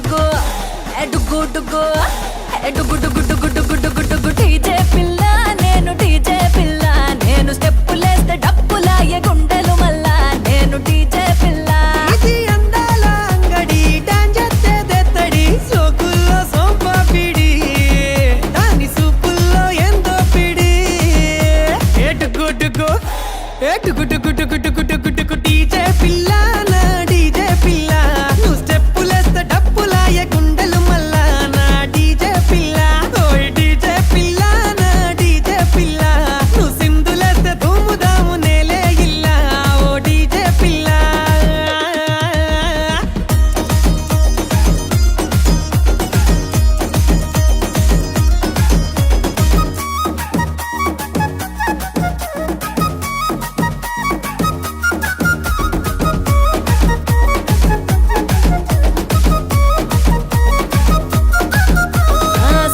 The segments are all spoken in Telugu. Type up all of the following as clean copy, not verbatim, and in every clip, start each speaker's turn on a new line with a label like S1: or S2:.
S1: డుగ్గు డుగ్గు డుగ్గు డుగ్గు డుగ్గు డుగ్గు డుగ్గు డుగ్గు డుగ్గు డీజే పిల్ల నేను డీజే పిల్ల నేను స్టెప్పులేస్తే డప్పులాయే గుండెలు మల్లా నేను డీజే పిల్ల
S2: ఇది అందాల అంగడి డాంజెత్తే దెత్తడి సోకుల్లో సోంప పిడి దాని సూపుల్లో ఎంతో పిడి డుగ్గు డుగ్గు డుగ్గు డుగ్గు డుగ్గు డుగ్గు డుగ్గు డుగ్గు డీజే పిల్ల నా డీజే పిల్ల నువ్వు స్టెప్పులేస్తే డప్పులాయే గుండెలు మల్లా నా డీజే పిల్ల ఓయ్ డీజే పిల్ల నా డీజే పిల్ల నువ్వు సింధులేస్తే ధూముదాము నేలే ఇల్ల ఓ డీజే పిల్ల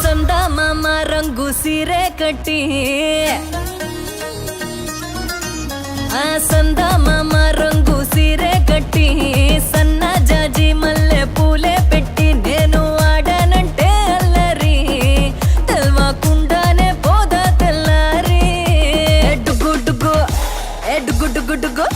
S1: ಸಂದ ಮಾಮ ರಂಗು ಸೀರೆ ಕಟ್ಟಿ ಸಂದ ಮಾಮ ರಂಗು ಸೀರೆ ಕಟ್ಟಿ ಸಣ್ಣ ಜಾಜಿ ಮಲ್ಲೆ పూలే పెట్టి నేను ఆడనంటే అల్లరి తెల్వకుండానే పోదా తెల్లారి డుగ్గు డుగ్గు డుగ్గు డుగ్గు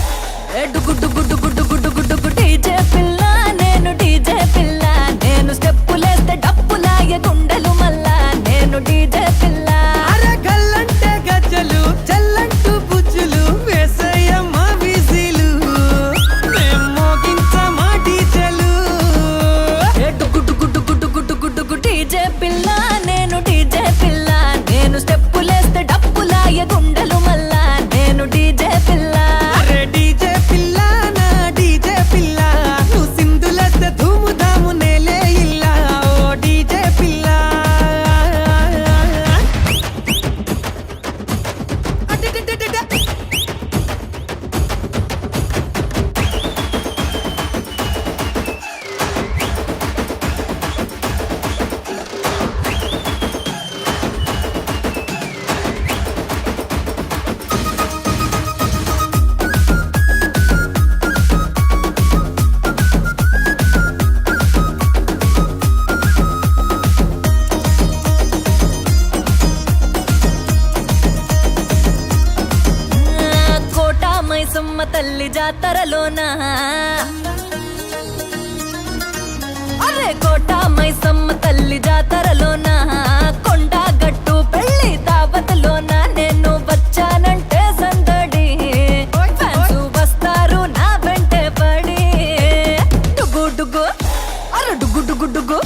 S1: డుగ్గు డుగ్గు డుగ్గు డుగ్గు డుగ్గు డుగ్గు డుగ్గు డీజే పిల్ల నేను డీజే పిల్ల నేను స్టెప్పులేస్తే డప్పులాగే గుండెలు మల్లా నేను డీజే పిల్ల
S2: అరగల్లంటే గజ్జలు చల్లంటూ బుజ్జులు వేసయ్యమ్మ విజిలు మేం మోగించమా డీజెలు
S1: డుగ్గు డుగ్గు డుగ్గు డుగ్గు డుగ్గు డుగ్గు డీజే పిల్ల నేను డీజే పిల్ల నేను స్టెప్పులేస్తే డప్పులాగే గుండెలు మల్లా నేను డీజే పిల్ల
S2: అరే డీజే పిల్ల నా డీజే పిల్ల నువ్వు సింధులేస్తే ధూముదాము నేలే ఇల్ల ఓ డీజే పిల్ల అటటటట
S1: కోట మైసమ్మ తల్లి జాతరలోన అరే కోట మైసమ్మ తల్లి జాతరలోన కొండ గట్టు పెళ్లి దావతలోన నేను వచ్చానంటే సందడి ఫ్యాన్స్ వస్తారు నా వెంటే పడి డుగ్గు డుగ్గు అరే డుగ్గు డుగ్గు డుగ్గు